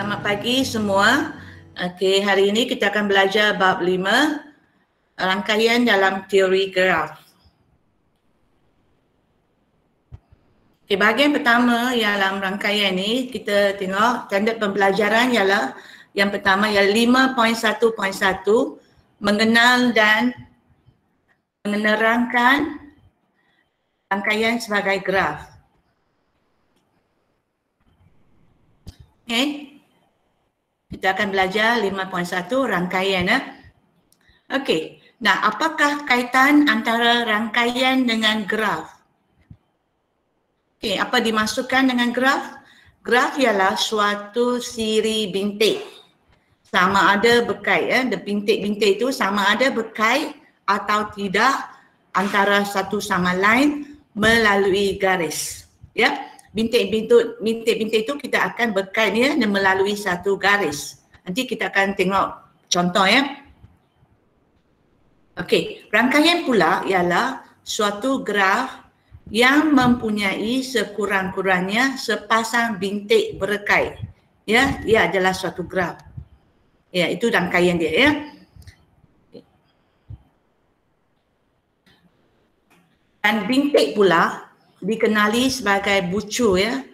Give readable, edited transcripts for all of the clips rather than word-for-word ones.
Selamat pagi semua. Okey, hari ini kita akan belajar bab 5, rangkaian dalam teori graf. Okey, bahagian pertama dalam rangkaian ini kita tengok standard pembelajaran ialah yang pertama ialah 5.1.1, mengenal dan menerangkan rangkaian sebagai graf. Okey. Kita akan belajar 5.1 rangkaian. Okey. Nah, apakah kaitan antara rangkaian dengan graf? Okey, apa dimaksudkan dengan graf? Graf ialah suatu siri bintik. Sama ada berkait, bintik-bintik itu sama ada berkait atau tidak antara satu sama lain melalui garis. Ya. Bintik-bintik itu kita akan berkaitnya melalui satu garis. Nanti kita akan tengok contoh ya. Okey, rangkaian pula ialah suatu graf yang mempunyai sekurang-kurangnya sepasang bintik berkait. Ya, ia adalah suatu graf. Ya, itu rangkaian dia ya. Dan bintik pula dikenali sebagai bucu ya,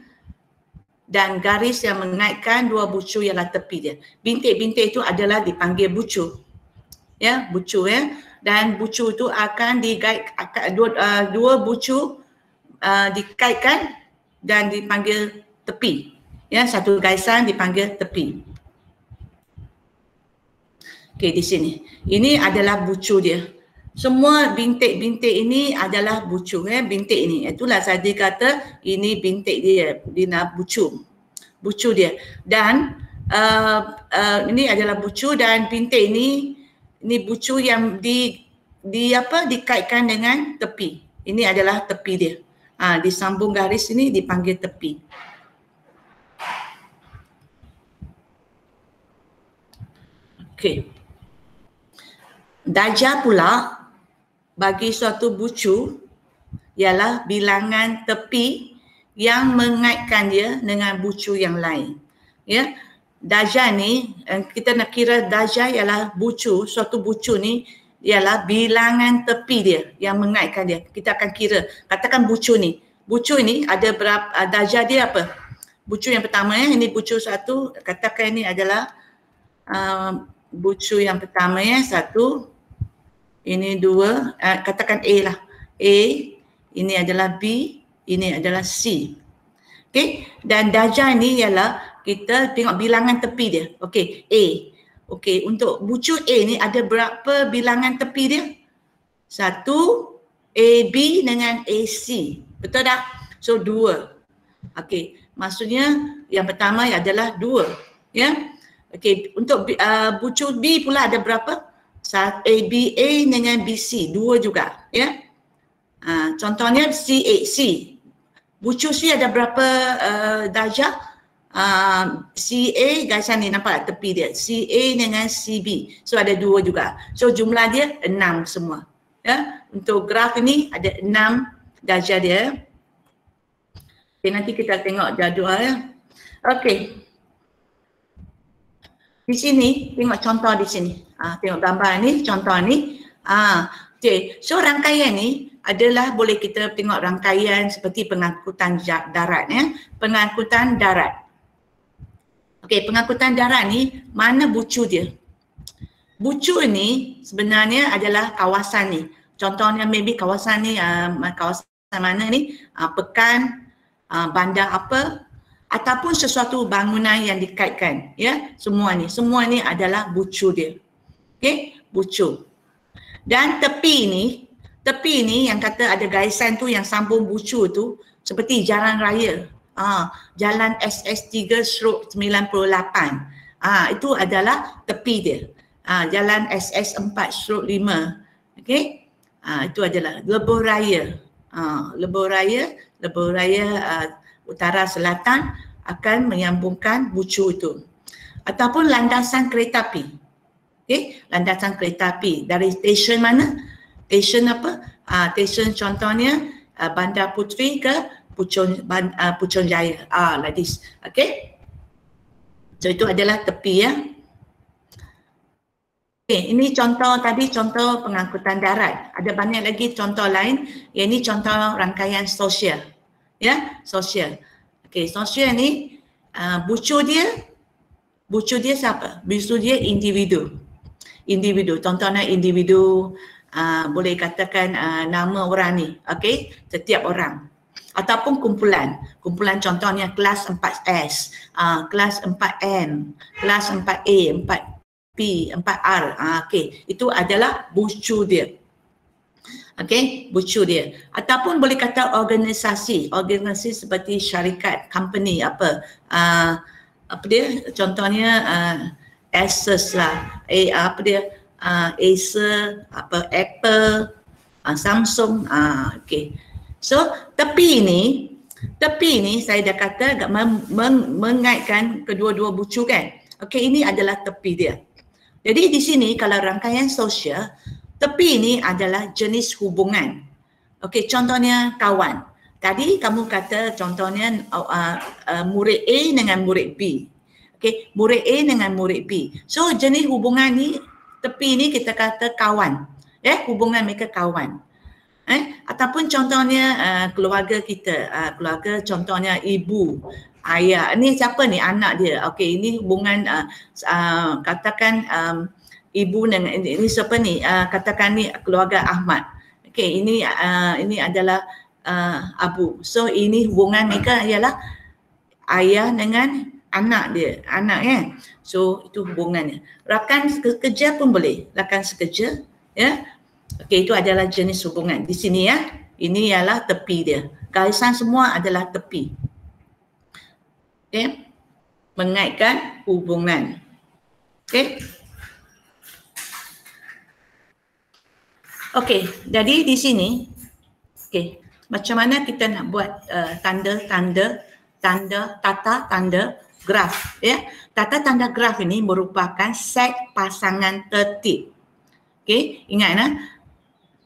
dan garis yang mengaitkan dua bucu ialah tepi dia. Bintik-bintik itu adalah dipanggil bucu ya, bucu ya, dan bucu itu akan digait dua bucu dikaitkan dan dipanggil tepi ya, satu garisan dipanggil tepi. Okey, di sini ini adalah bucu dia. Semua bintik-bintik ini adalah bucu ya, bintik ini. Itulah saya kata ini bintik dia, bucu dia. Dan ini adalah bucu dan bintik ini bucu yang dikaitkan dengan tepi. Ini adalah tepi dia. Disambung garis ini dipanggil tepi. Okey. Darjah pula bagi suatu bucu ialah bilangan tepi yang mengaitkan dia dengan bucu yang lain. Ya, darjah ni kita nak kira darjah ialah bucu, suatu bucu ni ialah bilangan tepi dia yang mengaitkan dia. Kita akan kira, katakan bucu ni ada berapa darjah dia apa? Bucu yang pertama ya, ini bucu satu, katakan ini adalah bucu yang pertama ya, satu. Ini dua, katakan A lah. A, ini adalah B, ini adalah C. Okey, dan darjah ni ialah kita tengok bilangan tepi dia. Okey, A. Okey, untuk bucu A ni ada berapa bilangan tepi dia? Satu, AB dengan AC. Betul tak? So, dua. Okey, maksudnya yang pertama adalah dua. Ya. Okey, untuk bucu B pula ada berapa? ABA dengan BC, dua juga ya. Contohnya CAC. Bucu C ada berapa darjah? CA garisan ni nampak tak tepi dia? CA dengan CB. So ada dua juga. So jumlah dia 6 semua. Ya. Untuk graf ini ada 6 darjah dia. Okay, nanti kita tengok jadual ya. Okey. Di sini, tengok contoh di sini. Tengok gambar ni, contoh ni. Okay. So rangkaian ni adalah boleh kita tengok rangkaian seperti pengangkutan darat ya. Pengangkutan darat. Okey, pengangkutan darat ni mana bucu dia? Bucu ni sebenarnya adalah kawasan ni. Contohnya maybe kawasan ni, kawasan mana ni? Pekan, bandar apa? Ataupun sesuatu bangunan yang dikaitkan ya, semua ni adalah bucu dia. Okey, bucu. Dan tepi ni yang kata ada garisan tu yang sambung bucu tu seperti jalan raya. Jalan SS3/98. Itu adalah tepi dia. Jalan SS4/5. Okey. Itu adalah lebuh raya. Lebuh raya utara selatan akan menyambungkan bucu itu. Ataupun landasan kereta api. Okey, landasan kereta api dari stesen mana? Stesen apa? Stesen contohnya Bandar Puteri ke Puchonjaya. Like this. Okey. So itu adalah tepi ya. Okay, ini contoh tadi, contoh pengangkutan darat. Ada banyak lagi contoh lain. Yang ini contoh rangkaian sosial. Ya, sosial. Okay, sosial ni bucu dia siapa? Bucu dia individu. Individu, contohnya individu, boleh katakan nama orang ni, okay, setiap orang. Ataupun kumpulan. Kumpulan contohnya kelas 4S, kelas 4N, kelas 4A, 4P, 4R. Okay, itu adalah bucu dia. Okay, bucu dia. Ataupun boleh kata organisasi. Organisasi seperti syarikat, company, apa dia, contohnya Asus lah, apa dia, Acer, apa Apple, Samsung, okay. So tepi ni saya dah kata mengaitkan kedua-dua bucu kan. Okay, ini adalah tepi dia. Jadi di sini kalau rangkaian sosial, tepi ni adalah jenis hubungan. Okay, contohnya kawan. Tadi kamu kata contohnya murid A dengan murid B. Okay, murid A dengan murid B. So jenis hubungan ni, tepi ni kita kata kawan. Hubungan mereka kawan. Ataupun contohnya keluarga kita, keluarga contohnya ibu, ayah. Ni siapa ni? Anak dia. Okey, ini hubungan katakan ibu dengan ini siapa ni? Katakan ni keluarga Ahmad. Okey, ini adalah Abu. So ini hubungan mereka ialah ayah dengan anak dia, anak kan. So itu hubungannya. Rakan kerja pun boleh, rakan sekerja, ya. Okey, itu adalah jenis hubungan. Di sini ya, ini ialah tepi dia. Garisan semua adalah tepi. Okey, mengaitkan hubungan. Okey. Okey, jadi di sini, okey, macam mana kita nak buat tata tanda graf, ya. Tata tanda graf ini merupakan set pasangan tertib. Okey, ingat nah.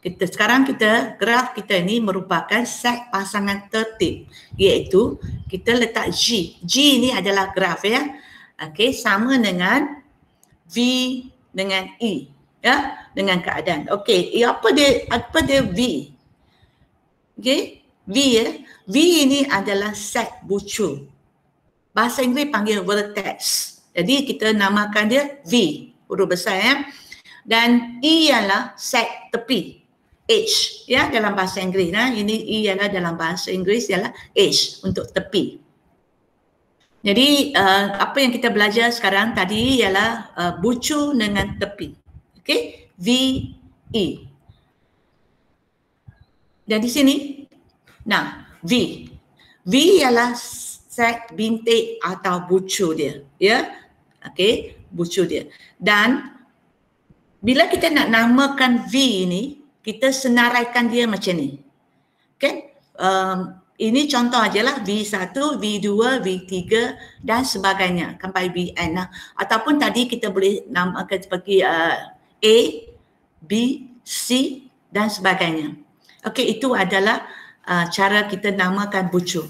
Sekarang graf kita ini merupakan set pasangan tertib, iaitu kita letak G. G ini adalah graf ya. Okey, sama dengan V dengan E ya, dengan keadaan. Okey, apa dia V? Okey, V ya. V ini adalah set bucu. Bahasa Inggeris panggil vertex. Jadi kita namakan dia V, huruf besar ya. Dan E ialah set tepi. H ya dalam bahasa Inggeris. Ini E ialah dalam bahasa Inggeris ialah H untuk tepi. Jadi apa yang kita belajar sekarang tadi ialah bucu dengan tepi. Okey, V, E. Dan di sini, nah V. V ialah set bintik atau bucu dia, ya. Okey, bucu dia. Dan bila kita nak namakan V ini, kita senaraikan dia macam ni. Okay? Ini contoh ajalah V1, V2, V3 dan sebagainya sampai Vn. Ataupun tadi kita boleh namakan seperti A, B, C dan sebagainya. Okey, itu adalah cara kita namakan bucu.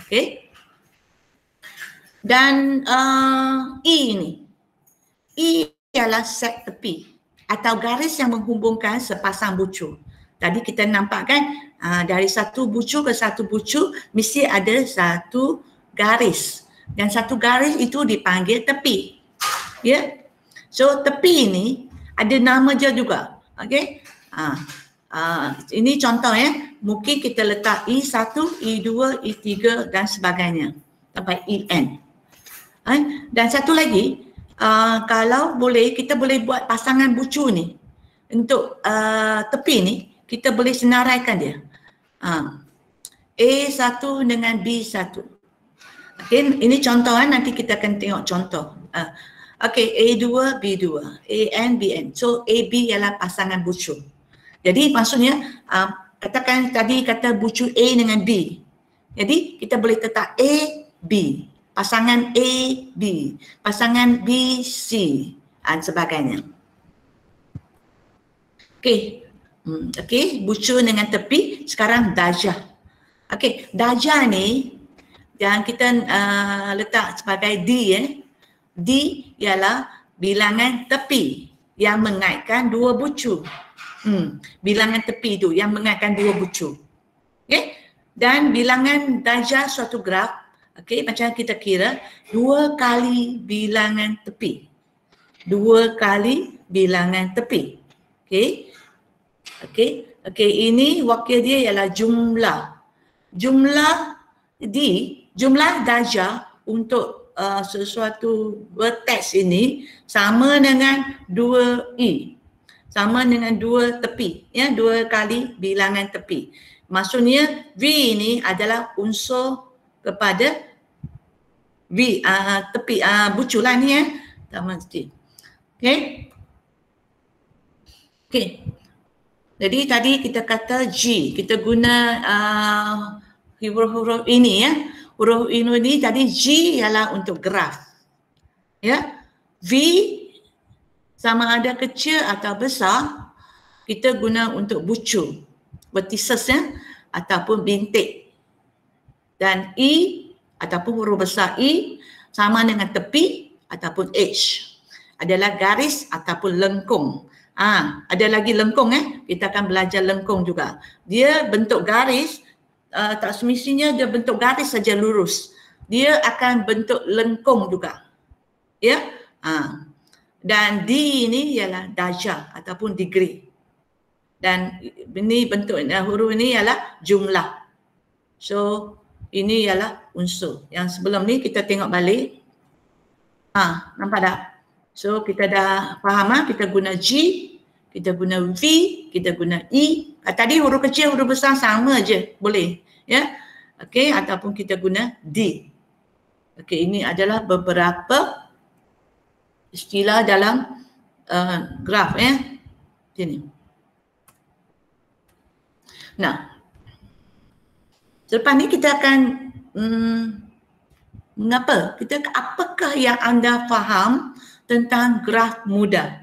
Okey. Dan E ini. E ialah set tepi atau garis yang menghubungkan sepasang bucu. Tadi kita nampak kan dari satu bucu ke satu bucu mesti ada satu garis. Dan satu garis itu dipanggil tepi. Ya. So tepi ini ada nama dia juga. Okey. Ini contoh ya. Mungkin kita letak E1, E2, E3 dan sebagainya sampai En. Dan satu lagi, kalau boleh, kita boleh buat pasangan bucu ni untuk tepi ni, kita boleh senaraikan dia. A1 dengan B1. Okay, ini contoh nanti kita akan tengok contoh. Okay, A2, B2, AN, BN. So AB ialah pasangan bucu. Jadi maksudnya, katakan tadi kata bucu A dengan B. Jadi kita boleh letak A, B. Pasangan A, B, pasangan B, C dan sebagainya. Okey. Okey, bucu dengan tepi. Sekarang darjah. Okey, darjah ni yang kita letak sebagai D D ialah bilangan tepi yang mengaitkan dua bucu. Bilangan tepi tu yang mengaitkan dua bucu. Okay? Dan bilangan darjah suatu graf, okay, macam kita kira 2 kali bilangan tepi. 2 kali bilangan tepi. Okay. Okay, ini wakil dia ialah jumlah. Jumlah D, jumlah darjah untuk sesuatu vertex ini sama dengan 2E. Sama dengan 2 tepi, ya, 2 kali bilangan tepi. Maksudnya V ini adalah unsur kepada V, tepi, bucu lah ni, ya. Tak mesti. Okay. Okay. Jadi tadi kita kata G, kita guna huruf-huruf ini, ya. Huruf ini tadi G ialah untuk graf. Ya. V sama ada kecil atau besar, kita guna untuk bucu, vertices, ya, ataupun bintik. Dan E ataupun huruf besar E sama dengan tepi ataupun H. Adalah garis ataupun lengkung. Ada lagi lengkung, kita akan belajar lengkung juga. Dia bentuk garis, tak semestinya dia bentuk garis saja lurus. Dia akan bentuk lengkung juga. Ya. Dan D ini ialah darjah ataupun degree. Dan ini bentuk huruf ini ialah jumlah. So ini ialah unsur. Yang sebelum ni kita tengok balik. Nampak tak? So kita dah faham, kita guna G, kita guna V, kita guna E. Tadi huruf kecil, huruf besar sama je, boleh, ya. Okey, ataupun kita guna D. Okey, ini adalah beberapa istilah dalam graf, ya. Sini. Nah, selepas ni kita akan apakah yang anda faham tentang graf mudah?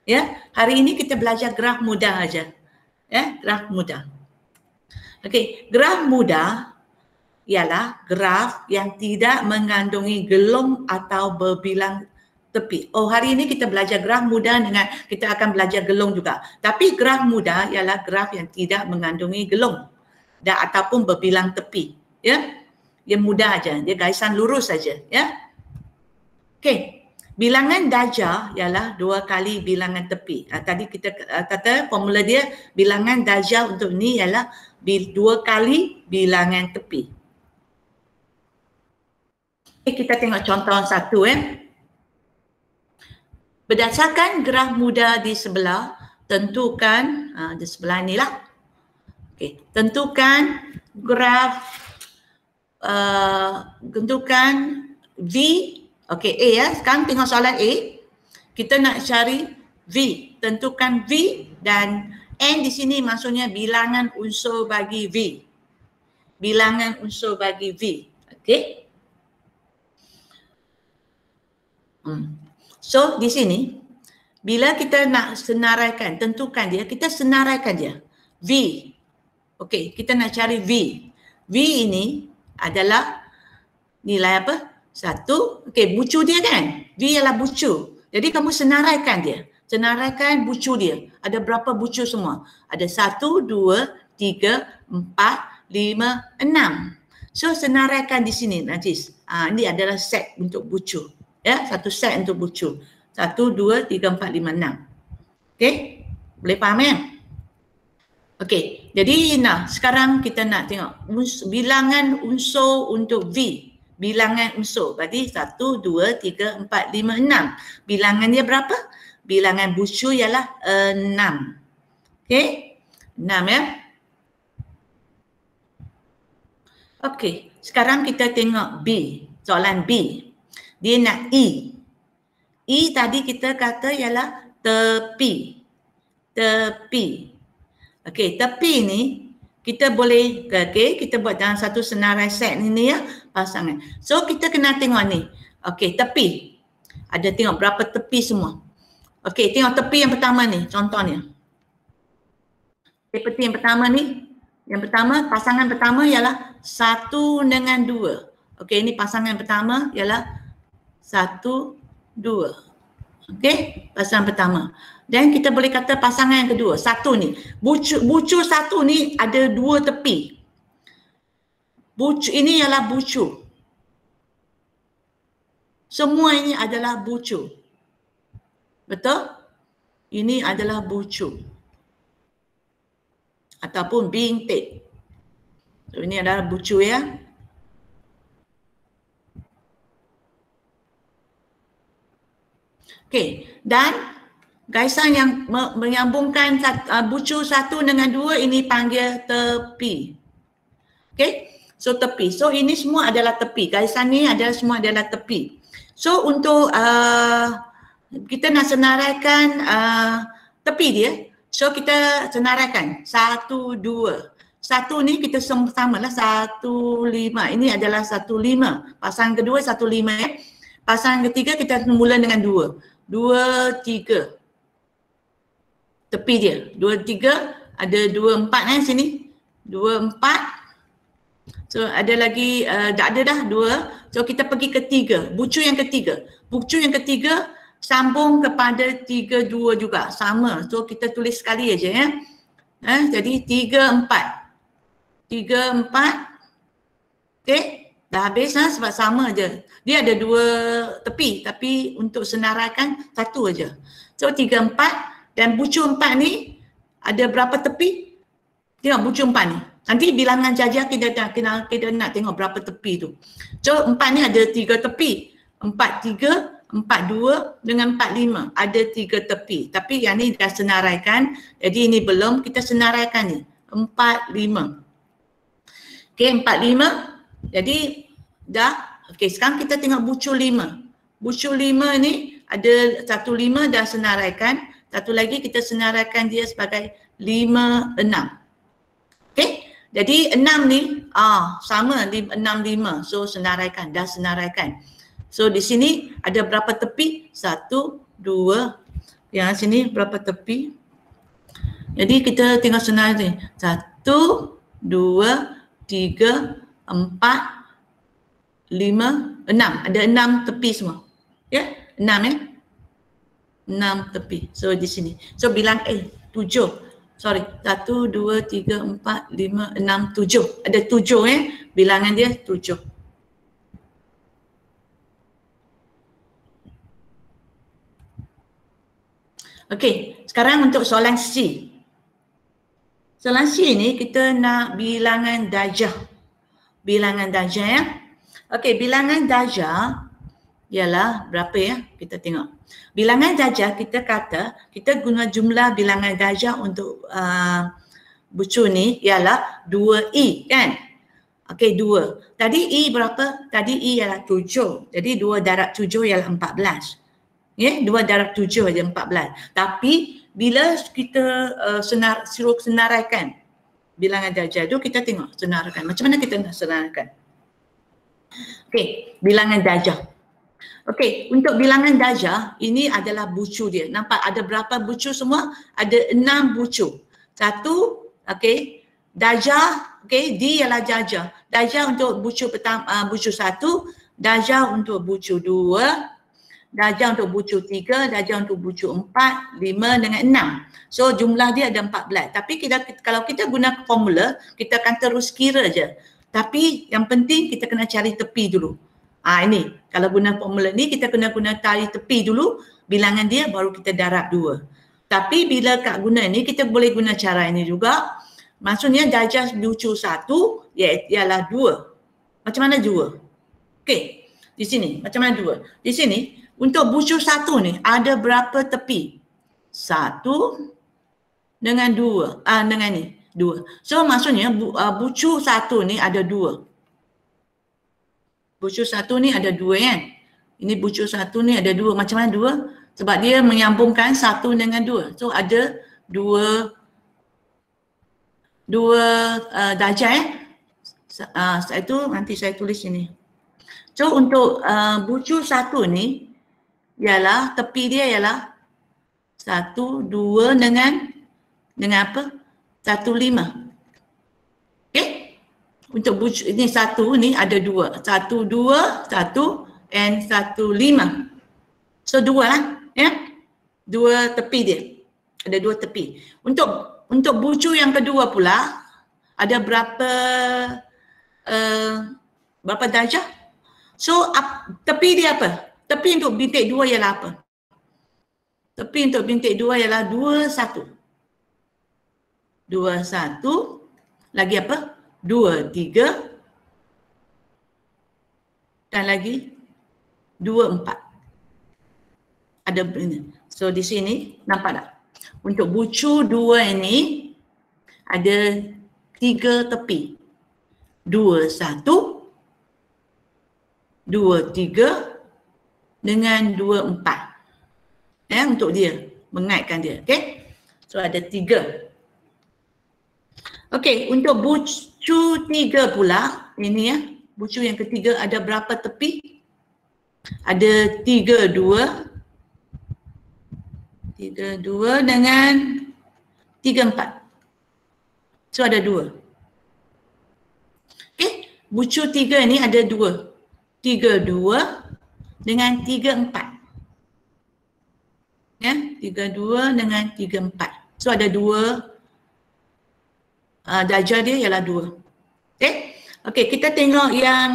Ya, hari ini kita belajar graf mudah aja. Ya, graf mudah. Okey, graf mudah ialah graf yang tidak mengandungi gelung atau berbilang tepi. Oh, hari ini kita belajar graf mudah dengan kita akan belajar gelung juga. Tapi graf mudah ialah graf yang tidak mengandungi gelung dan ataupun berbilang tepi. Ya, dia mudah aja, dia garisan lurus saja. Ya. Okey. Bilangan darjah ialah 2 kali bilangan tepi. Tadi kita kata formula dia bilangan darjah untuk ni ialah 2 kali bilangan tepi. Kita tengok contoh satu. Berdasarkan graf mudah di sebelah, tentukan di sebelah ni lah. Okay. Tentukan graf, tentukan V. Okey, A, ya. Sekarang tengok soalan A. Kita nak cari V. Tentukan V dan N di sini maksudnya bilangan unsur bagi V. Bilangan unsur bagi V. Okey. So, di sini bila kita nak senaraikan, tentukan dia, kita senaraikan dia. V. Okey, kita nak cari V. V ini adalah nilai apa? 1, okey, bucu dia kan? V ialah bucu. Jadi kamu senaraikan dia. Senaraikan bucu dia. Ada berapa bucu semua? Ada 1, 2, 3, 4, 5, 6. So senaraikan di sini, Najis. Ini adalah set untuk bucu. Ya, satu set untuk bucu. 1, 2, 3, 4, 5, 6. Okey? Boleh faham, ya? Okey, jadi sekarang kita nak tengok bilangan unsur untuk V. Bilangan unsur. Berarti 1, 2, 3, 4, 5, 6. Bilangan dia berapa? Bilangan bucu ialah 6. Okey? 6, ya. Okey. Sekarang kita tengok B. Soalan B. Dia nak E. E tadi kita kata ialah tepi. Tepi. Okey. Tepi ni kita boleh, okey, kita buat dalam satu senarai set ni, ya, pasangan. So kita kena tengok ni. Okey, tepi. Ada tengok berapa tepi semua. Okey, tengok tepi yang pertama ni, contohnya. Seperti yang pertama ni. Yang pertama, pasangan pertama ialah 1 dengan 2. Okey, ini pasangan pertama ialah 1 2. Okey, pasangan pertama. Dan kita boleh kata pasangan yang kedua, satu ni. Bucu satu ni ada 2 tepi. Bucu ini ialah bucu. Semua ini adalah bucu. Betul? Ini adalah bucu. Ataupun bintik. So, ini adalah bucu ya. Okey, dan gaisan yang menyambungkan bucu satu dengan 2 ini panggil tepi. Okey, so tepi. So ini semua adalah tepi. Gaisan ni adalah semua adalah tepi. So untuk kita nak senaraikan tepi dia. So kita senaraikan 1, 2. 1 ni kita samalah 1, 5. Ini adalah 1, 5. Pasangan kedua 1, 5 ya. Pasangan ketiga kita mula dengan 2. 2, 3. Tepi dia. 2, 3. Ada 2, 4 sini. 2, 4. So ada lagi, dah ada dah 2. So kita pergi ke 3. Bucu yang ketiga. Bucu yang ketiga sambung kepada 3, 2 juga. Sama. So kita tulis sekali aja ya. Jadi 3, 4. 3, 4. Okay. Dah habis sebab sama je. Dia ada 2 tepi tapi untuk senaraikan 1 aja. So 3, 4 dan bucu 4 ni ada berapa tepi? Tengok bucu 4 ni. Nanti bilangan jajah kita nak tengok berapa tepi tu. So 4 ni ada 3 tepi. 4, 3, 4, 2 dengan 4, 5. Ada 3 tepi. Tapi yang ni dah senaraikan. Jadi ini belum kita senaraikan ni. 4, 5. Okay 4, 5. Jadi dah. Okey, sekarang kita tengok bucu 5. Bucu 5 ni ada 1, 5 dah senaraikan. Satu lagi kita senaraikan dia sebagai 5, 6. Okey, jadi 6 ni sama 6, 5. So senaraikan, dah senaraikan. So di sini ada berapa tepi? 1, 2. Yang sini berapa tepi? Jadi kita tengok senaraikan. 1, 2, 3, 4, 5, 6. Ada 6 tepi semua. Ya, 6 ya. 6 tepi. So di sini. So bilang 7. Sorry. 1, 2, 3, 4, 5, 6, 7. Ada 7 ya. Bilangan dia 7. Okey, sekarang untuk soalan C. Soalan C ni kita nak bilangan darjah. Bilangan darjah ya. Okey, bilangan darjah ialah berapa ya? Kita tengok. Bilangan darjah kita kata, kita guna jumlah bilangan darjah untuk bucu ni ialah 2i kan? Okey, 2. Tadi i berapa? Tadi i ialah 7. Jadi 2 darab 7 ialah 14. Ya, 2 darab 7 aja 14. Tapi bila kita suruh senaraikan bilangan darjah tu, kita tengok senaraikan. Macam mana kita nak senaraikan? Okey, bilangan darjah. Okey, untuk bilangan darjah ini adalah bucu dia. Nampak ada berapa bucu semua? Ada 6 bucu. 1, okey, darjah, okey, D ialah darjah. Darjah untuk bucu pertama, bucu 1, darjah untuk bucu 2, darjah untuk bucu 3, darjah untuk bucu 4, 5 dengan 6. So jumlah dia ada 14. Tapi kalau kita guna formula, kita akan terus kira je. Tapi yang penting kita kena cari tepi dulu. Ini kalau guna formula ni kita kena cari tepi dulu, bilangan dia baru kita darab 2. Tapi bila kat guna ni kita boleh guna cara ini juga. Maksudnya darjah bucu 1 ialah 2. Macam mana 2? Okey, di sini macam mana 2? Di sini untuk bucu 1 ni ada berapa tepi? 1 dengan 2. Dengan ni 2. So maksudnya bucu 1 ni ada 2. Bucu 1 ni ada 2 kan? Ini bucu 1 ni ada 2. Macam mana 2? Sebab dia menyambungkan 1 dengan 2. So ada 2 darjah itu nanti saya tulis ini. So untuk bucu 1 ni ialah tepi dia ialah 1, 2 dengan apa? 1, 5. Okey? Untuk bucu ini 1 ni ada 2. 1, 2, 1 and 1, 5. So dua lah, ya. Dua tepi dia. Ada dua tepi. Untuk bucu yang kedua pula, ada berapa darjah? So tepi dia apa? Tepi untuk bintik dua ialah apa? Tepi untuk bintik dua ialah 21. 21. Lagi apa? 23. Dan lagi 24. Ada ini. So di sini nampak tak? Untuk bucu dua ini ada 3 tepi. 21, 23 dengan 24. Ya, untuk dia mengaitkan dia. Okey. So ada 3. Okey, untuk bucu 3 pula ini ya. Bucu yang ketiga ada berapa tepi? Ada 32 dengan 34. So ada 2. Okay, bucu 3 ni ada 2. 32 dengan 34. Ya, 32 dengan 34. So ada 2. Darjah dia ialah 2. Okay. Okey, kita tengok yang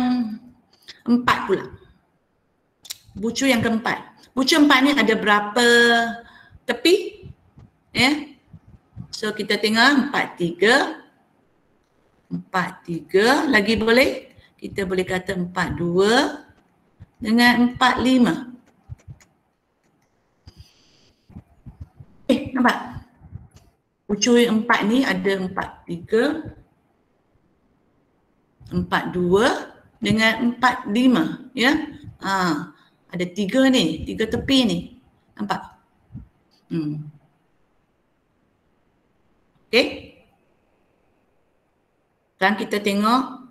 4 pula. Bucu yang keempat. Bucu 4 ni ada berapa tepi? Ya. So kita tengok 43. 43 lagi boleh? Kita boleh kata 42 dengan 45. Nampak? Bucu yang 4 ni ada 43. 42 dengan 45, ya. Ada 3 ni, 3 tepi ni. Nampak? Okey. Dan kita tengok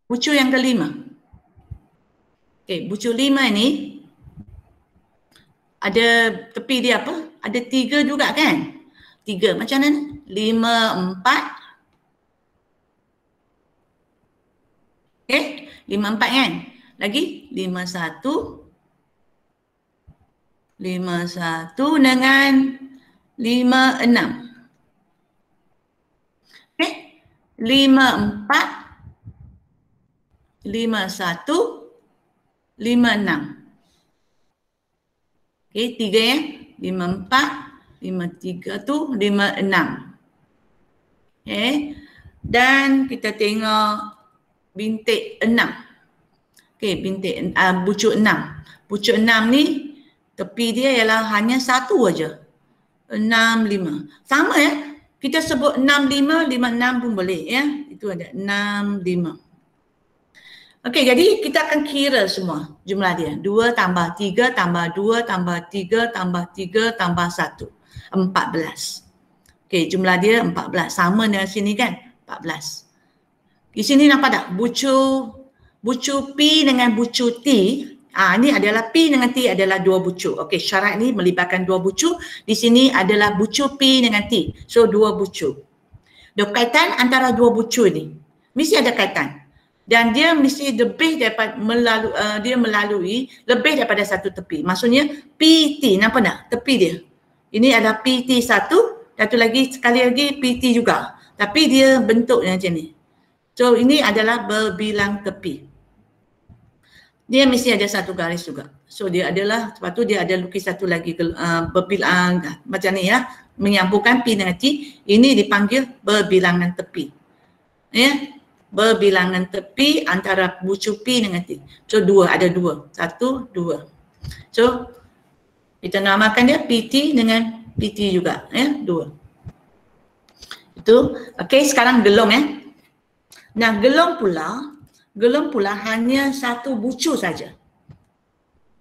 bucu yang kelima. Okey, bucu 5 ni ada tepi dia apa? Ada 3 juga kan? 3 macam mana? 5, 4. Okay, 54 kan? Lagi 51. 51 dengan 56. Okay, 54, 51, 56. Okay, 3 ya. 54, 53 tu 56. Okay, dan kita tengok bintik 6. Okey, bintik bucu 6. Bucu 6 ni tepi dia ialah hanya satu aja. 65. Sama ya. Kita sebut 65, 56 pun boleh ya. Itu ada 65. Okey, jadi kita akan kira semua jumlah dia. 2 tambah 3 tambah 2 tambah 3 tambah 3 tambah 1. 14. Okey, jumlah dia 14. Sama dengan sini kan? 14. Di sini nampak tak? Bucu P dengan bucu T. Ini adalah P dengan T adalah 2 bucu. Okey, syarat ni melibatkan 2 bucu. Di sini adalah bucu P dengan T. So 2 bucu. Ada kaitan antara 2 bucu ni. Mesti ada kaitan. Dan dia mesti lebih daripada melalui lebih daripada satu tepi. Maksudnya PT, nampak tak? Tepi dia. Ini adalah PT1, satu lagi sekali lagi PT juga. Tapi dia bentuknya macam ni. So ini adalah berbilang tepi. Dia mesti ada satu garis juga. So dia adalah, sebab tu dia ada lukis satu lagi berbilang macam ni ya. Menyambungkan P dengan T. Ini dipanggil berbilangan tepi. Ya. Berbilangan tepi antara bucu P dengan T. So ada dua. 1, 2. So kita namakan dia PT dengan PT juga. Ya. 2. Itu. Okey, sekarang gelong ya. Nah, gelong pula hanya satu bucu saja.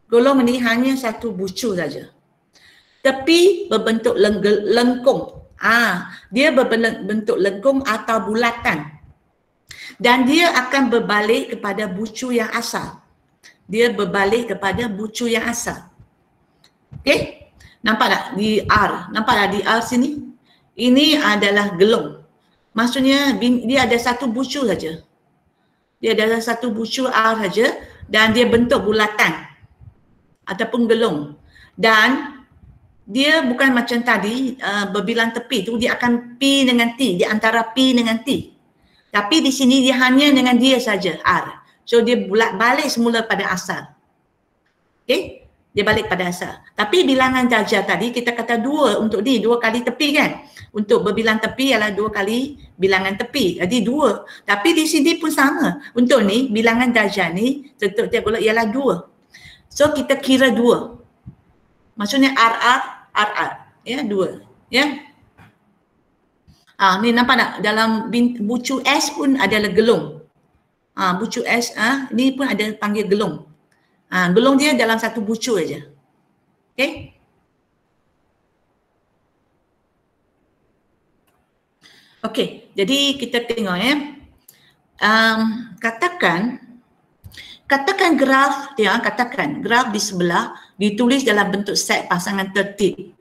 Gelong ni hanya satu bucu saja. Tepi berbentuk lengkung. Dia berbentuk lengkung atau bulatan. Dan dia akan berbalik kepada bucu yang asal. Dia berbalik kepada bucu yang asal. Okey? Nampak tak di R? Nampak tak di R sini? Ini adalah gelong. Maksudnya dia ada satu bucu saja. Dia ada satu bucu R saja dan dia bentuk bulatan. ataupun gelung. Dan dia bukan macam tadi berbilang tepi tu dia akan P dengan T, di antara P dengan T. Tapi di sini dia hanya dengan dia saja R. So dia balik semula pada asal. Okey, dia balik pada asal. Tapi bilangan darjah tadi kita kata 2 untuk D, 2 kali tepi kan. Untuk berbilang tepi ialah 2 kali bilangan tepi. Jadi 2. Tapi di sini pun sama. Untuk ni bilangan darjah ni tentu dia pula ialah 2. So kita kira 2. Maksudnya RR ya 2 ya. Ni nampak tak dalam bucu S pun adalah gelung. Bucu S ni pun ada panggil gelung. Gelung dia dalam satu bucu aja. Okey. Okey, jadi kita tengok ya. Katakan graf dia, katakan graf di sebelah ditulis dalam bentuk set pasangan tertib.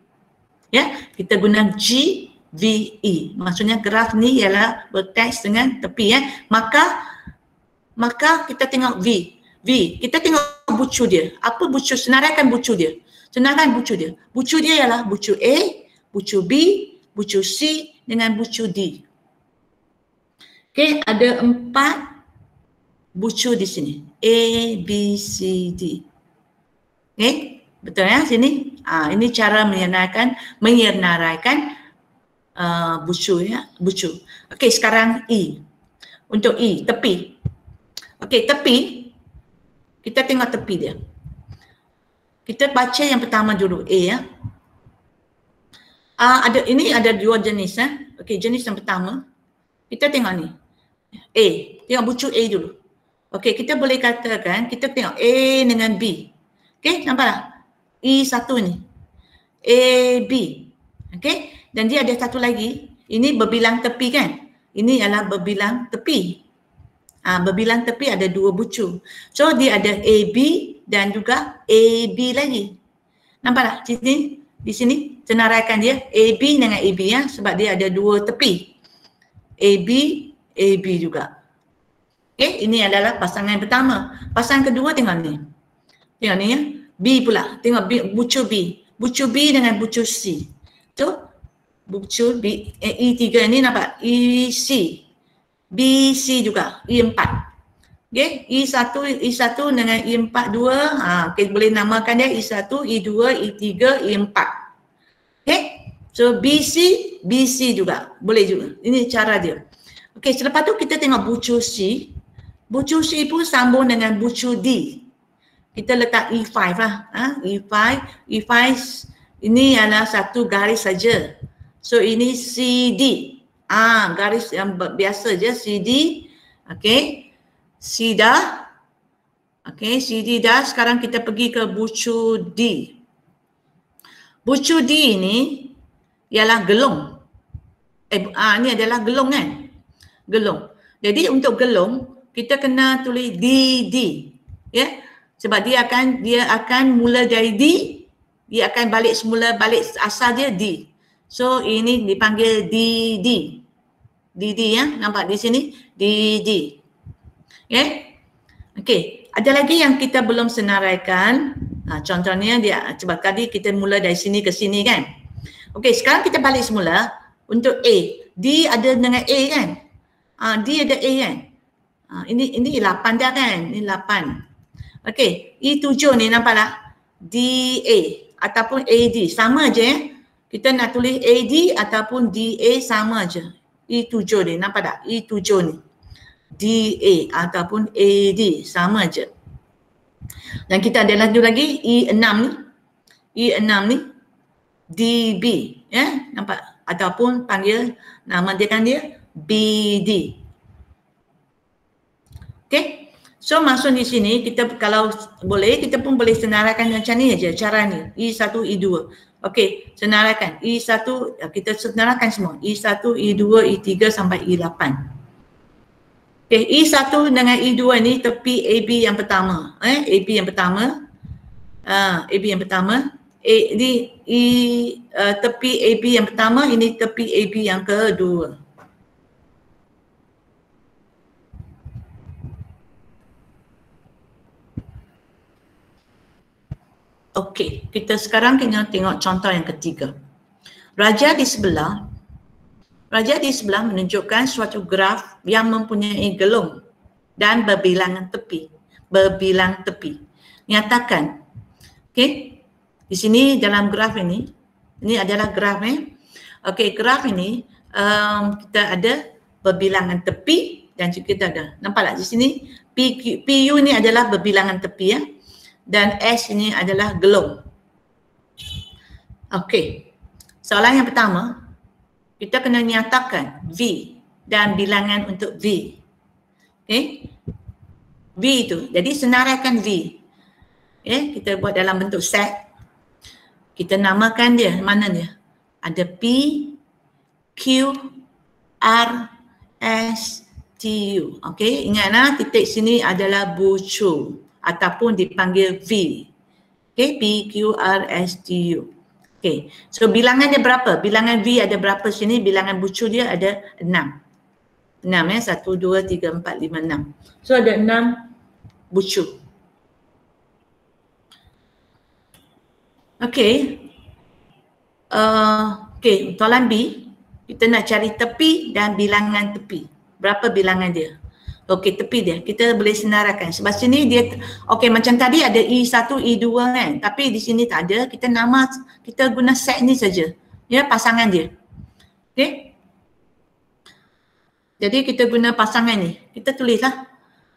Ya, kita guna GVE. Maksudnya graf ni ialah vertex dengan tepi ya. Maka kita tengok V. Kita tengok bucu dia. Apa bucu? Senaraikan bucu dia. Bucu dia ialah bucu A, bucu B, bucu C dengan bucu D. Okey, ada 4 bucu di sini. A, B, C, D. Okey, betul ya sini? Ini cara menyenaraikan bucu ya, bucu. Okey, sekarang E. Untuk E, tepi. Okey, tepi. Kita tengok tepi dia. Kita baca yang pertama dulu, A ya. Ini ada 2 jenis ya. Okey, jenis yang pertama. Kita tengok ni. A. Tengok bucu A dulu. Okey, kita boleh katakan kita tengok A dengan B. Okey, nampak tak? E1 ni. A, B. Okey, dan dia ada satu lagi. Ini berbilang tepi kan? Ini adalah berbilang tepi. Berbilang tepi ada 2 bucu. So dia ada AB dan juga AB lagi. Nampak tak? Di sini senaraikan dia AB dengan AB ya, sebab dia ada 2 tepi. AB juga. Okey, ini adalah pasangan yang pertama. Pasangan kedua tengok ni. Tengok ni ya. B pula. Tengok bucu B. Bucu B dengan bucu C. So bucu B, E3 ni nampak? EC. BC juga, E4. Okey, E1 dengan E4 2. Kita boleh namakan dia E1, E2, E3, E4. Okey. So BC juga. Boleh juga. Ini cara dia. Okey, selepas tu kita tengok bucu C. Bucu C pun sambung dengan bucu D. Kita letak E5 lah. E5 ini adalah satu garis saja. So ini CD. Garis yang biasa je CD. Okey. C dah. Okey, CD dah. Sekarang kita pergi ke bucu D. Bucu D ni ialah gelung. Ni adalah gelung kan? Gelung. Jadi untuk gelung kita kena tulis DD. Ya. Sebab dia akan mula dari D, dia akan balik semula balik asal dia D. So ini dipanggil DD. DD ya, nampak di sini DD. Okay. Okey, ada lagi yang kita belum senaraikan. Contohnya dia sebab tadi kita mula dari sini ke sini kan. Okey, sekarang kita balik semula untuk A. D ada dengan A kan? D ada A kan? Ini 8 dah kan? Ini 8. Okey, E7 ni nampak tak? DA ataupun AD sama je ya. Kita nak tulis AD ataupun DA sama je. E7 ni nampak tak? E7 ni. DA ataupun AD sama je. Dan kita ada lagi E6 ni. E6 ni DB ya, nampak? Ataupun panggil nama dia kan dia BD. Okey. So maksud di sini kita kalau boleh kita pun boleh senaraikan macam ni aja cara ni. E1, E2. Okey, senaraikan. E1 kita senaraikan semua. E1, E2, E3 sampai E8. Okey, E1 dengan E2 ni tepi AB yang pertama. AB yang pertama. AB yang pertama. Tepi AB yang pertama, ini tepi AB yang kedua. Okey, kita sekarang kena tengok contoh yang ketiga. Raja di sebelah menunjukkan suatu graf yang mempunyai gelung dan berbilangan tepi. Nyatakan. Okey. Di sini dalam graf ini adalah graf Okey, graf ini kita ada berbilangan tepi dan juga kita ada. Nampak tak di sini? PU ni adalah berbilangan tepi ya. Dan S ini adalah gelung. Okey. Soalan yang pertama, kita kena nyatakan V dan bilangan untuk V. Okey. V itu. Jadi senaraikan V. Kita buat dalam bentuk set. Kita namakan dia, mana dia? Ada P, Q, R, S, T, U. Okey, ingatlah titik sini adalah bucu ataupun dipanggil V. Okey, P, Q, R, S, T, U. Okey, so bilangan dia berapa? Bilangan V ada berapa sini? Bilangan bucu dia ada 6. 6 ya, 1, 2, 3, 4, 5, 6. So ada 6 bucu. Okey. Okey, soalan B, kita nak cari tepi dan bilangan tepi. Berapa bilangan dia? Okey, tepi dia. Kita boleh senaraikan. Sebab sini dia, okey macam tadi ada E1, E2 kan. Tapi di sini tak ada. Kita guna set ni saja. Ya, pasangan dia. Okey. Jadi kita guna pasangan ni. Kita tulislah.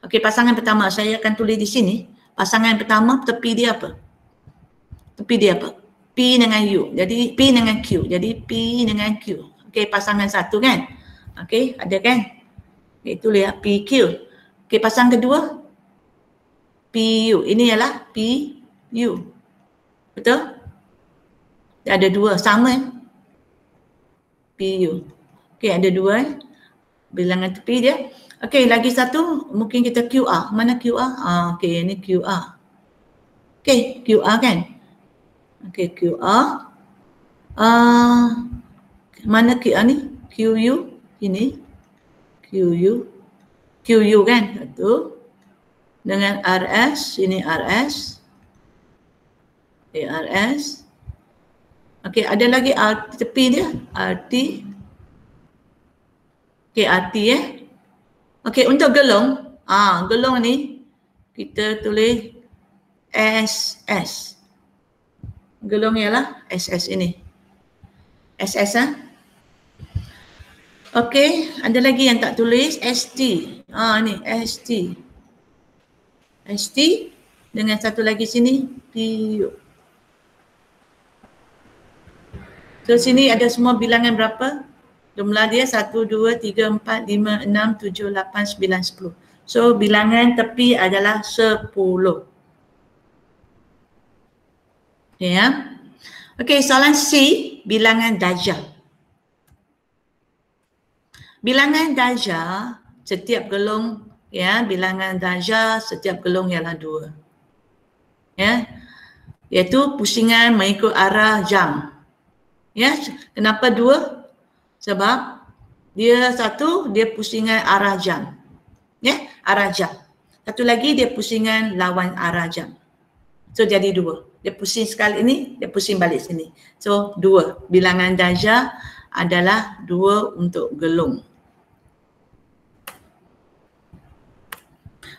Okey, pasangan pertama saya akan tulis di sini. Pasangan pertama tepi dia apa? Tepi dia apa? P dengan U. Jadi P dengan Q. Jadi P dengan Q. Okey, pasangan satu kan? Okey, ada kan? Okay, itu lihat PQ. Okey, pasangan kedua PU. Ini ialah PU. Betul? Dia ada dua sama PU. Okey, ada dua bilangan tepi dia. Okey, lagi satu mungkin kita QR. Mana QR? Okey, ini QR. Okey, QR kan? Okey, QR. Mana QR ni? QU. Ini. QU kan? Satu. Dengan RS. Ini RS. Okey, RS. Okey, ada lagi tepi dia. RT. Okey, RT Okey, untuk gelung. Gelung ni kita tulis SS. Gelung ialah SS ini. SS Okey, ada lagi yang tak tulis ST. Ni ST. ST dengan satu lagi sini PU. So sini ada semua bilangan berapa? Jumlah dia 1, 2, 3, 4, 5, 6, 7, 8, 9, 10. So bilangan tepi adalah 10. Okay, ya. Okey, soalan C, bilangan darjah. Bilangan darjah setiap gelung ya, bilangan darjah setiap gelung ialah 2. Ya. Iaitu pusingan mengikut arah jam. Ya, kenapa 2? Sebab dia satu dia pusingan arah jam. Ya, arah jam. Satu lagi dia pusingan lawan arah jam. So jadi 2. Dia pusing sekali ini, dia pusing balik sini. So 2. Bilangan darjah adalah 2 untuk gelung.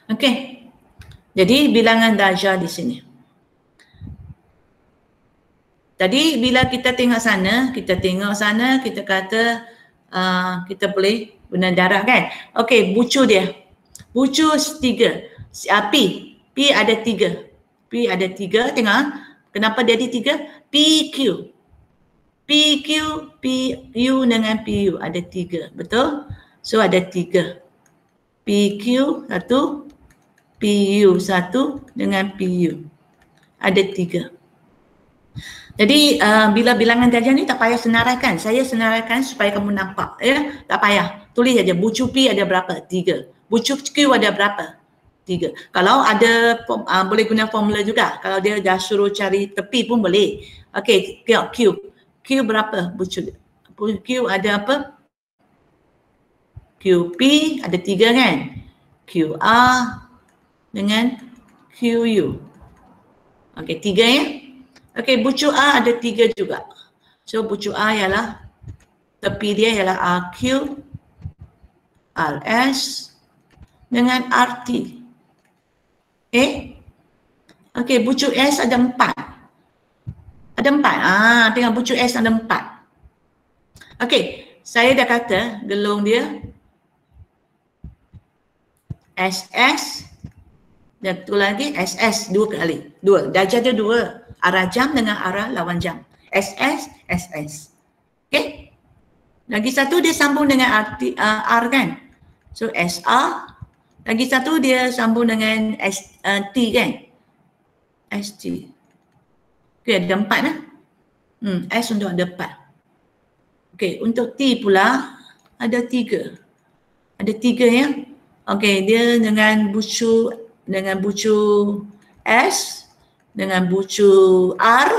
Okey. Jadi bilangan darjah di sini. Tadi bila kita tengok sana, kita kata kita boleh guna darab kan. Okey, bucu dia. Bucu 3. P ada 3. P ada 3, tengok. Kenapa dia ada 3? PQ. PU dengan PU ada 3, betul? So ada 3. PQ 1, PU 1 dengan PU. Ada 3. Jadi bila bilangan darjah ni tak payah senaraikan. Saya senaraikan supaya kamu nampak ya. Tak payah. Tulis aja bucu P ada berapa? 3. Bucu Q ada berapa? 3. Kalau ada boleh guna formula juga. Kalau dia dah suruh cari tepi pun boleh. Okey, tengok Q. Q berapa bucu? Q ada apa? QP ada 3 kan? QR dengan QU. Okey, 3 ya. Okey, bucu A ada 3 juga. So bucu A ialah tepi dia ialah RQ, RS dengan RT. Okey, bucu S ada 4. Ada 4. Tengok bucu S ada 4. Okey, saya dah kata gelung dia SS dan tu lagi SS 2 kali. 2. Darjah dia 2. Arah jam dengan arah lawan jam. SS, SS. Okey. Lagi satu dia sambung dengan R kan. So SR. Lagi satu dia sambung dengan T kan. ST. Okey, ada 4 lah. S untuk ada 4. Okey, untuk T pula ada 3. Ada 3 ya. Okey, dia dengan bucu S, dengan bucu R,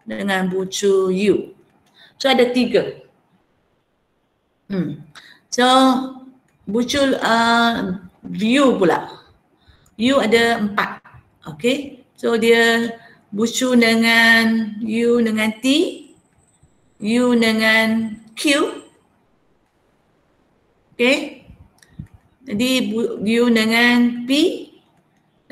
dengan bucu U. So ada 3. So bucu U pula. U ada 4. Okey. So dia bucu dengan U dengan T, U dengan Q. Okey. Jadi U dengan P,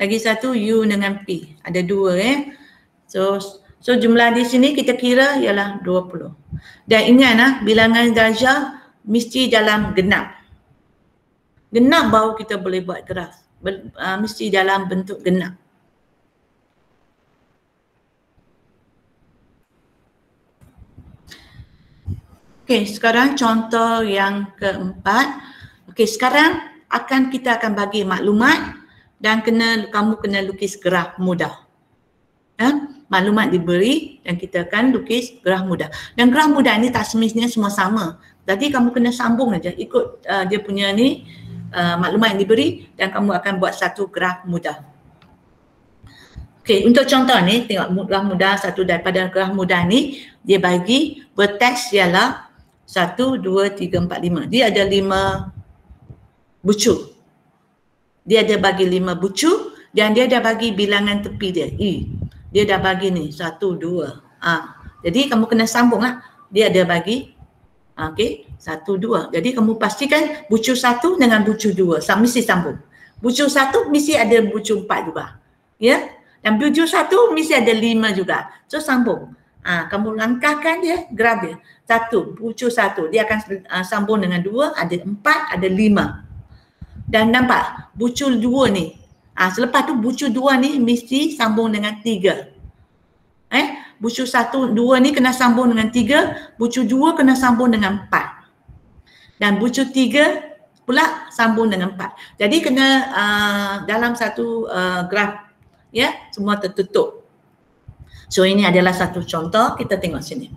lagi satu U dengan P. Ada 2 So jumlah di sini kita kira ialah 20. Dan ingat bilangan darjah mesti dalam genap. Genap baru kita boleh buat graf. Mesti dalam bentuk genap. Okey, sekarang contoh yang keempat. Okey, sekarang kita akan bagi maklumat dan kamu kena lukis graf mudah. Maklumat diberi dan kita akan lukis graf mudah. Dan graf mudah ni tak semestinya semua sama. Jadi kamu kena sambung aja ikut dia punya ni maklumat yang diberi dan kamu akan buat satu graf mudah. Okey, untuk contoh ni tengok graf mudah satu daripada graf mudah ni dia bagi vertex ialah 1 2 3 4 5. Dia ada 5 bucu. Dia ada bagi 5 bucu dan dia dah bagi bilangan tepi dia, E. Dia dah bagi ni 1 2. Jadi kamu kena sambung lah. Dia ada bagi okey 1 2. Jadi kamu pastikan bucu 1 dengan bucu 2 mesti sambung. Bucu 1 mesti ada bucu 4 juga. Ya? Dan bucu 1 mesti ada 5 juga. So sambung. Kamu langkahkan dia, graf dia. 1 bucu 1 dia akan sambung dengan 2, ada 4, ada 5. Dan nampak bucu 2 ni. Selepas tu bucu 2 ni mesti sambung dengan 3. Bucu 1, 2 ni kena sambung dengan 3, bucu 2 kena sambung dengan 4. Dan bucu 3 pula sambung dengan 4. Jadi kena dalam satu graf ya, semua tertutup. So ini adalah satu contoh, kita tengok sini.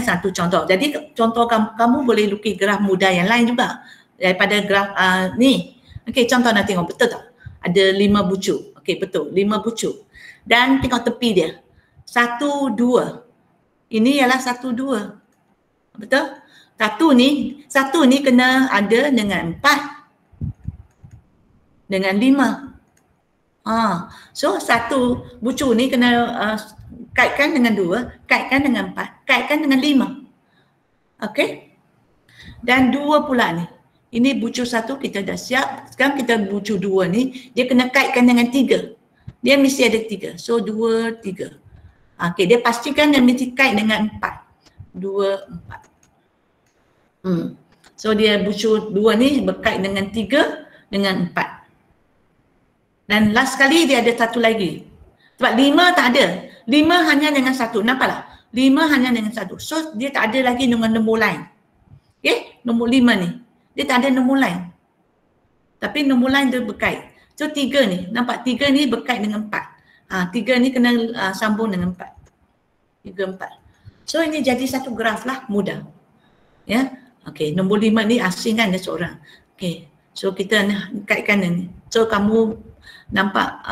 Satu contoh. Jadi contoh kamu boleh lukis graf mudah yang lain juga. Daripada graf ni. Okey, contoh nak tengok betul tak? Ada 5 bucu. Okey, betul. 5 bucu. Dan tengok tepi dia. 1 2. Ini ialah 1 2. Betul? 1 ni kena ada dengan 4. Dengan 5. So 1 bucu ni kena kaitkan dengan 2, kaitkan dengan 4, kaitkan dengan 5. Okey? Dan 2 pula ni. Ini bucu 1 kita dah siap. Sekarang kita bucu 2 ni, dia kena kaitkan dengan 3. Dia mesti ada 3. So 2, 3. Okey, dia pastikan dia mesti kait dengan 4. 2, 4. So dia bucu 2 ni berkait dengan 3 dengan 4. Dan last kali dia ada satu lagi. Sebab 5 tak ada. 5 hanya dengan 1. Nampaklah? 5 hanya dengan 1. So dia tak ada lagi dengan nombor lain. Okey, nombor 5 ni. Dia tak ada nombor lain. Tapi nombor lain dia berkait. So 3 ni, nampak 3 ni berkait dengan 4. 3 ni kena sambung dengan 4. 3, 4. So ini jadi satu graf lah, mudah. Ya. Okey, nombor 5 ni asing kan dia seorang. Okey. So kita kaitkan ni. So kamu nampak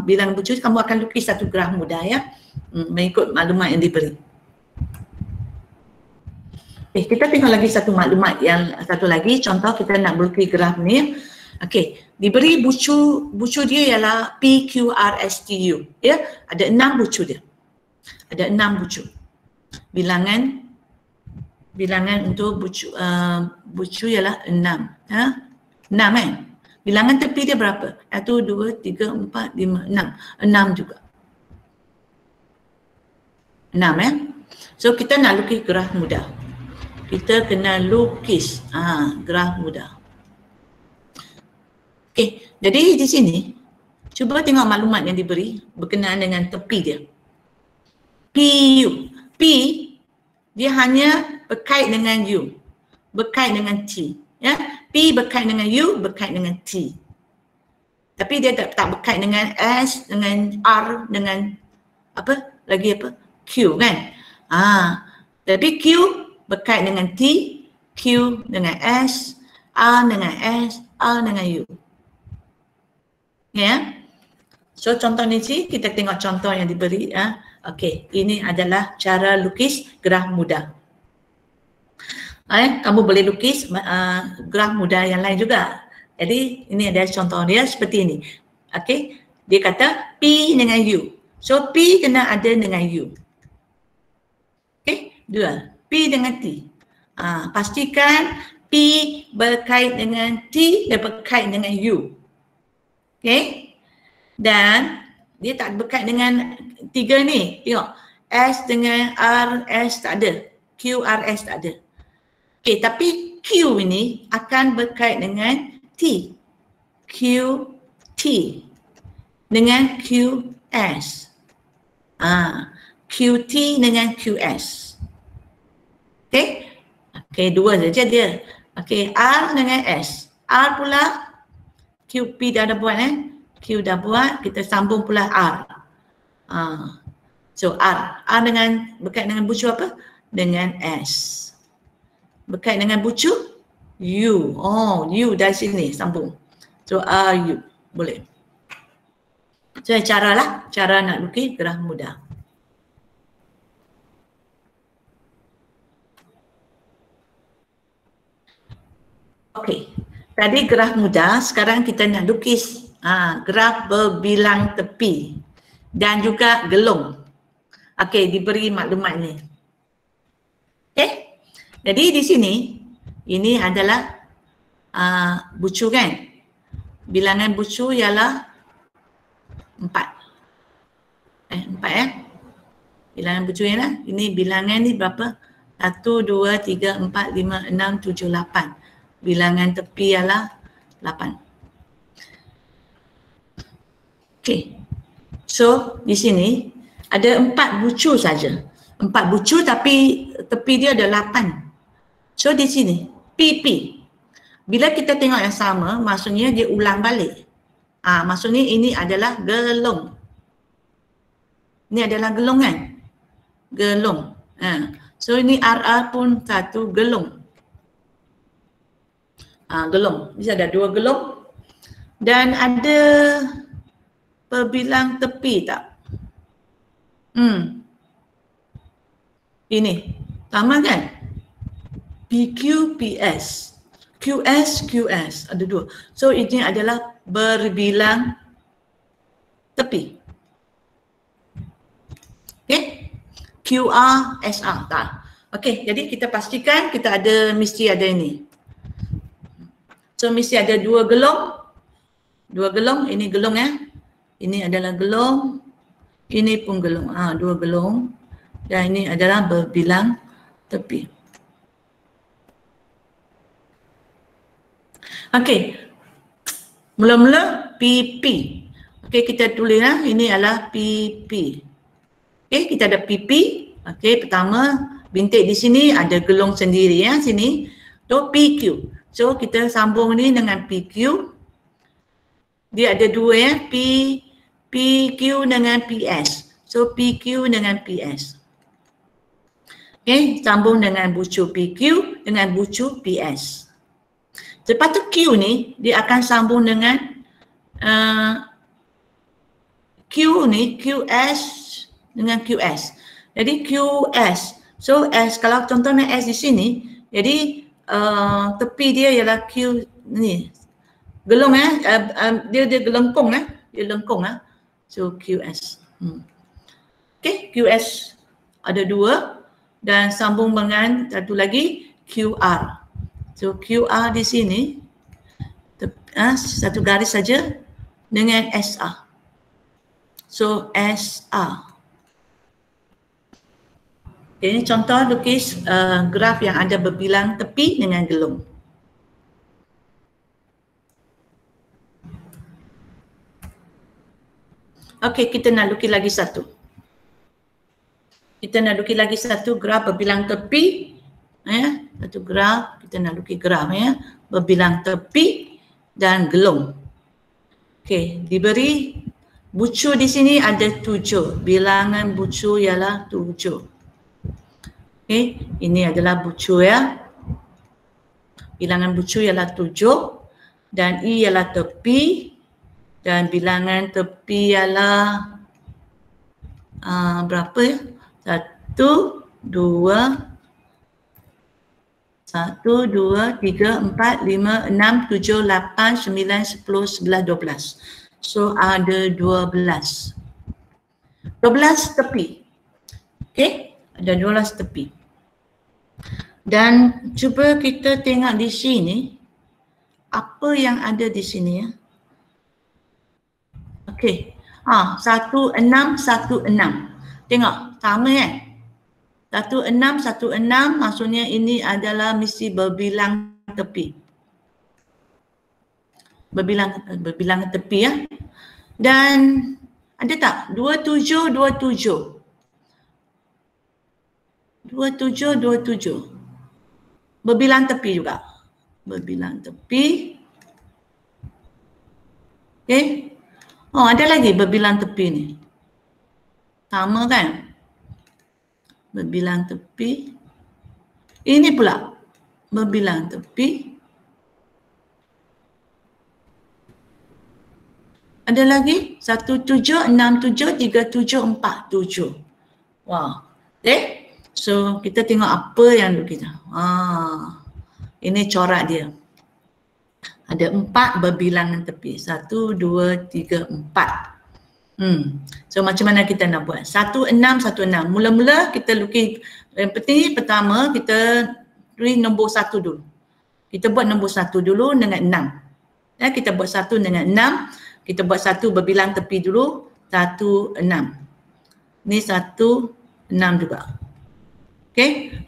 bilangan bucu, kamu akan lukis satu graf mudah ya. Mengikut maklumat yang diberi. Kita tengok lagi satu maklumat yang satu lagi. Contoh kita nak melukis graf ni. Okey, diberi bucu dia ialah PQRSTU. Ya, ada 6 bucu dia. Ada 6 bucu. Bilangan untuk bucu ialah 6. 6 kan? Bilangan tepi dia berapa? 1, 2, 3, 4, 5, 6. 6 juga. 6 So kita nak lukis gerah mudah. Kita kena lukis gerah mudah. Okey, jadi di sini cuba tengok maklumat yang diberi berkenaan dengan tepi dia. PU. P dia hanya berkait dengan U, berkait dengan T. Ya, P berkait dengan U, berkait dengan T. Tapi dia tak berkait dengan S, dengan R, dengan apa? Lagi apa? Q kan? Tapi Q berkait dengan T, Q dengan S, R dengan S, R dengan U. Ya. So contoh ni kita tengok contoh yang diberi. Okey, ini adalah cara lukis gerah mudah. Kamu boleh lukis gerah mudah yang lain juga. Jadi ini adalah contoh dia seperti ini. Okey, dia kata P dengan U. So P kena ada dengan U. Okey, dua. P dengan T. Pastikan P berkait dengan T dan berkait dengan U. Okey. Dan dia tak berkait dengan tiga ni. Tengok. S dengan R, S tak ada. Q, R, S tak ada. Okey, tapi Q ini akan berkait dengan T. Q, T. Dengan Q, S. Q, T dengan Q, S. Okey. Okey, dua saja dia. Okey, R dengan S. R pula, Q, P dah ada buat Q dah buat, kita sambung pula R. So R. R dengan berkait dengan bucu apa? Dengan S. Berkait dengan bucu U. U dari sini sambung. So R, U. Boleh. So cara nak lukis gerah mudah. Okey. Tadi gerah mudah, sekarang kita nak lukis gerah berbilang tepi dan juga gelung. Okey, diberi maklumat ni. Okey. Jadi di sini ini adalah bucu kan. Bilangan bucu ialah 4. 4 Bilangan bucu ialah ini bilangan ni berapa? 1 2 3 4 5 6 7 8. Bilangan tepi ialah 8. Okey. So di sini ada 4 bucu saja. 4 bucu tapi tepi dia ada 8. So di sini PP. Bila kita tengok yang sama, maksudnya dia ulang balik. Maksudnya ini adalah gelung. Ini adalah gelung kan? Gelung. So ini RR pun satu gelung. Gelung. Bisa ada 2 gelung. Dan ada perbilang tepi tak? Ini. Sama kan? PQ, PS. QS, QS. Ada 2. So ini adalah berbilang tepi. Okay? QR, SR. Tak. Okay, jadi kita pastikan kita mesti ada ini. So mesti ada 2 gelung. 2 gelung, ini gelung Ini adalah gelung. Ini pun gelung. 2 gelung. Dan ini adalah berbilang tepi. Okey. Mula-mula PP. Okey, kita tulis ini adalah PP. Okey, kita ada PP. Okey, pertama bintik di sini ada gelung sendiri sini. So PQ. So kita sambung ni dengan PQ. Dia ada 2 PQ dengan PS. So PQ dengan PS. Okey, sambung dengan bucu PQ dengan bucu PS. Lepas tu Q ni dia akan sambung dengan Q ni QS dengan QS. Jadi QS. So S, kalau contohnya S di sini, jadi tepi dia ialah Q ni. Gelung dia gelengkung dia lengkung So QS. Okay, QS ada 2 dan sambung dengan satu lagi QR. So QR di sini satu garis saja dengan SR. So SR. Okay, ini contoh lukis graf yang ada berbilang tepi dengan gelung. Okey, kita nak lukis lagi satu. Kita nak lukis lagi satu graf berbilang tepi. Satu graf, kita nak lukis graf berbilang tepi dan gelung. Okey, diberi bucu di sini ada 7. Bilangan bucu ialah 7. Okey, ini adalah bucu ya. Bilangan bucu ialah 7 dan I ialah tepi dan bilangan tepi ialah berapa ya? 1, 2, 3, 4, 5, 6, 7, 8, 9, 10, 11, 12. So ada 12. 12 tepi. Okey, ada 12 tepi. Dan cuba kita tengok di sini apa yang ada di sini ya. Okey. 1, 6, 1, 6. Tengok, sama kan? 1, 6, 1, 6 maksudnya ini adalah mesti berbilang tepi. Berbilang tepi ya. Dan ada tak? 27, 27. 27, 27. Berbilang tepi juga. Berbilang tepi. Okey. Ada lagi berbilang tepi ni. Sama kan? Berbilang tepi. Ini pula berbilang tepi. Ada lagi 1, 7, 6, 7, 3, 7, 4, 7. Wow. Okay. So kita tengok apa yang kita. Ini corak dia. Ada 4 berbilangan tepi. 1, 2, 3, 4. So macam mana kita nak buat? 1, 6, 1, 6. Mula-mula kita lukis. Yang penting pertama kita tulis nombor 1 dulu. Kita buat nombor 1 dulu dengan 6. Ya, kita buat 1 dengan 6. Kita buat 1 berbilang tepi dulu. 1, 6. Ni 1, 6 juga. Okay.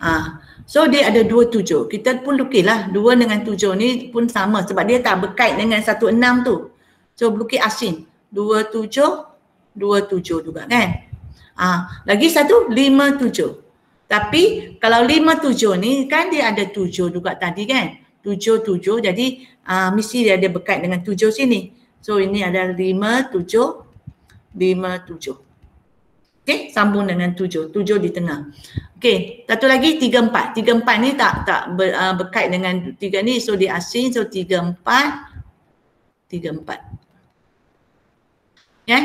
So dia ada 2, 7. Kita pun lukislah 2 dengan 7 ni pun sama sebab dia tak berkait dengan 1, 6 tu. So lukis asin. 2, 7, 2, 7 juga kan. Lagi satu 5, 7. Tapi kalau 5, 7 ni kan dia ada 7 juga tadi kan. 7, 7 jadi mesti dia ada berkait dengan 7 sini. So ini ada 5, 7, 5, 7. Okey, sambung dengan 7. 7 di tengah. Okey, satu lagi 3, 4. 3, 4 ni tak berkait dengan 3 ni. So dia asin. So 3, 4. 3, 4. Ya.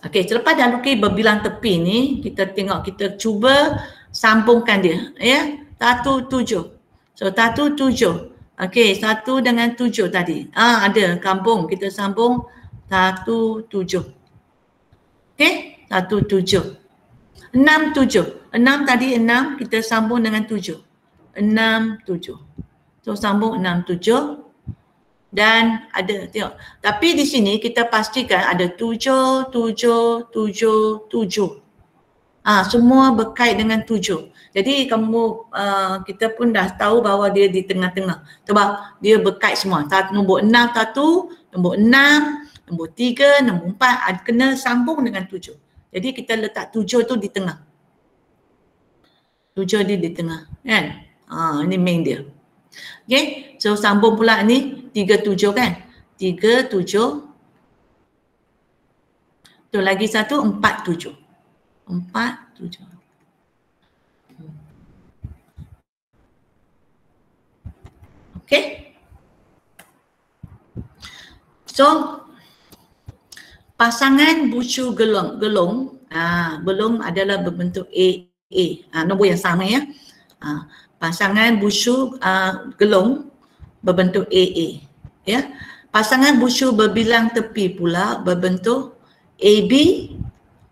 Okey, selepas dah lukis berbilang tepi ni, kita tengok, kita cuba sambungkan dia. Ya. 1, 7. So 1, 7. Okey, 1 dengan 7 tadi. Ada kampung. Kita sambung 1, 7. Okey, 1, 7. 6, 7. 6 tadi 6, kita sambung dengan 7. 6, 7. So sambung 6, 7. Dan ada, tengok. Tapi di sini kita pastikan ada 7, 7, 7, 7. Semua berkait dengan 7. Jadi kamu, kita pun dah tahu bahawa dia di tengah-tengah. Sebab dia berkait semua. Nombor 6 1, nombor 6, nombor 3, nombor 4 kena sambung dengan 7. Jadi kita letak 7 tu di tengah. 7 dia di tengah kan. Ini main dia. Okay, so sambung pula ni 3, 7 kan. 3, 7. Tu lagi satu 4, 7. 4, 7. Okay. So pasangan bucu gelung. Gelung adalah berbentuk AA. Nombor yang sama ya. Pasangan bucu gelung berbentuk AA. Ya. Pasangan bucu berbilang tepi pula berbentuk AB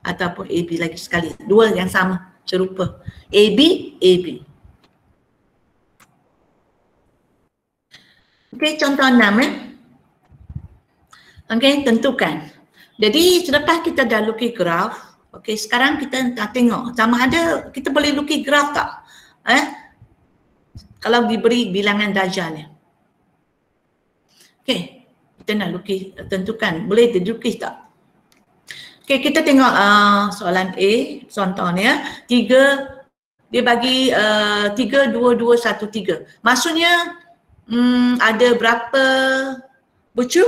ataupun AB lagi sekali. Dua yang sama, serupa. AB, AB. Okey, contoh 6 Okey, tentukan. Jadi selepas kita dah lukis graf, okey, sekarang kita nak tengok sama ada kita boleh lukis graf tak? Kalau diberi bilangan darjah ni. Okey, kita nak lukis, tentukan boleh dilukis tak? Okey, kita tengok soalan A, contohnya 3 dia bagi 3 2 2 1 3. Maksudnya ada berapa bucu?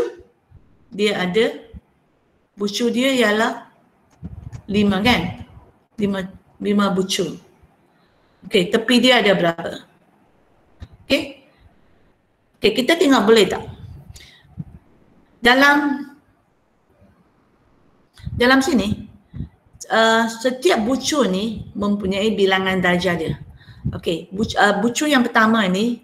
Dia ada bucu dia ialah 5 kan? 5 bucu. Okey, tepi dia ada berapa? Okey. Okey, kita tengok boleh tak? Dalam sini setiap bucu ni mempunyai bilangan darjah dia. Okey, bucu yang pertama ni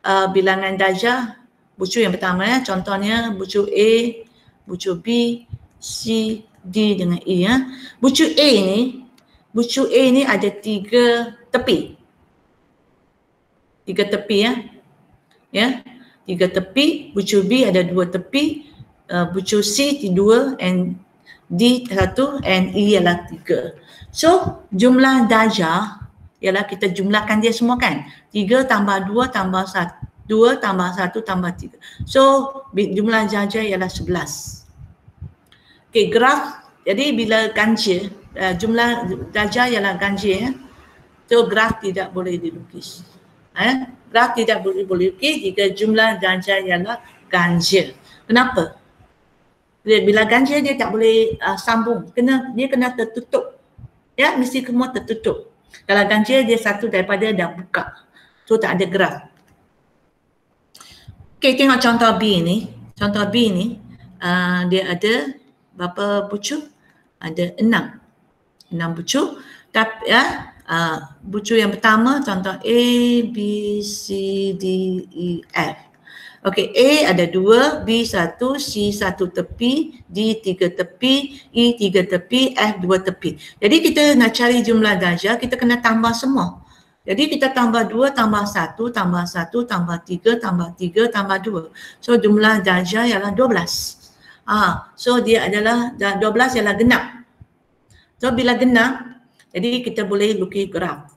bilangan darjah bucu yang pertama contohnya bucu A, bucu B, C, D dengan E ya. Bucu A ni ada 3 tepi. 3 tepi ya. Ya. 3 tepi, bucu B ada 2 tepi, bucu C 2 and D 1 and E ialah 3. So jumlah darjah ialah kita jumlahkan dia semua kan. 3 tambah 2 tambah 1, 2 tambah 1 tambah 3. So jumlah darjah ialah 11. Okey, graf, jadi bila ganjil, jumlah darjah ialah ganjil ya. So graf tidak boleh dilukis. Graf tidak boleh dilukis jika jumlah darjah ialah ganjil. Kenapa? Bila ganjil dia tak boleh sambung, dia kena tertutup. Ya, mesti semua tertutup. Kalau ganjil dia satu daripada dah buka. So tak ada graf. Okey, tengok contoh B ni. Contoh B ni dia ada berapa bucu? Ada 6 bucu. Tapi bucu yang pertama contoh A, B, C, D, E, F. Okey, A ada 2, B 1, C 1 tepi, D 3 tepi, E 3 tepi, F 2 tepi. Jadi kita nak cari jumlah darjah, kita kena tambah semua. Jadi kita tambah 2 tambah 1 tambah 1 tambah 3 tambah 3 tambah 2. So jumlah darjah ialah 12. So dia adalah 12 ialah genap. So bila genap, jadi kita boleh lukis graf.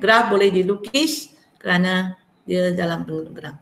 Graf boleh dilukis kerana dia dalam bentuk graf.